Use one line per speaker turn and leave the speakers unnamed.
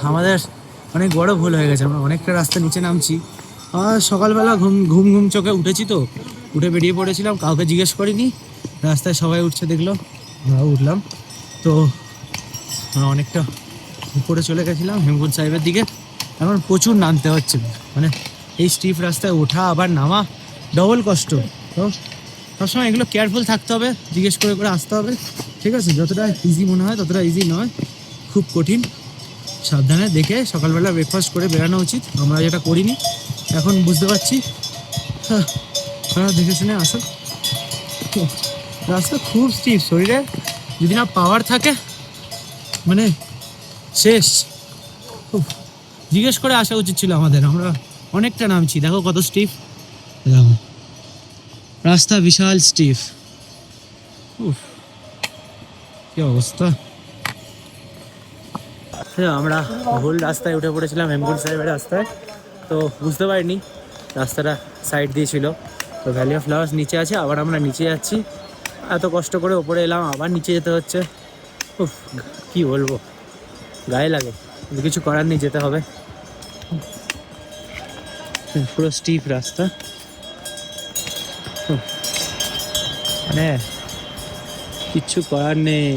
আমাদের অনেক বড় ভুল হয়ে গেছে, আমরা অনেকটা রাস্তা নিচে নামছি। সকালবেলা ঘুম ঘুম ঘুম চোখে উঠেছি, তো উঠে বেরিয়ে পড়েছিলাম, কাউকে জিজ্ঞেস করিনি। রাস্তায় সবাই উঠছে দেখলো, আমরাও উঠলাম। তো আমরা অনেকটা উপরে চলে গেছিলাম হেমকুন্ড সাহেবের দিকে। এখন প্রচুর নামতে হচ্ছে, মানে এই স্টিফ রাস্তায় ওঠা আবার নামা ডবল কষ্ট। তো সবসময় এগুলো কেয়ারফুল থাকতে হবে, জিজ্ঞেস করে করে আসতে হবে, ঠিক আছে? যতটা ইজি মনে হয় ততটা ইজি নয়, খুব কঠিন। সাবধানে দেখে সকালবেলা ব্রেকফাস্ট করে বেরানো উচিত, আমরা যেটা করিনি, এখন বুঝতে পারছি। আপনারা দেখে শুনে আসো। রাস্তা খুব স্টিফ, শরীরে যদি না পাওয়ার থাকে মানে শেষ। উফ, জিজ্ঞেস করে আসা উচিত ছিল আমাদের, আমরা অনেকটা নামছি। দেখো কত স্টিফ, দেখো রাস্তা বিশাল স্টিফ। উফ, কি অবস্থা। আমরা ভুল রাস্তায় উঠে পড়েছিলাম, হেমকুন্ড সাহেবের রাস্তায়। তো বুঝতে পারিনি রাস্তাটা সাইড দিয়েছিল। তো ভ্যালি অফ ফ্লাওয়ার্স নিচে আছে, আবার আমরা নিচে যাচ্ছি। এত কষ্ট করে ওপরে এলাম, আবার নিচে যেতে হচ্ছে। উফ, কি বলবো, গায়ে লাগে, কিন্তু কিছু করার নেই, যেতে হবে। পুরো স্টিফ রাস্তা, মানে কিচ্ছু করার নেই।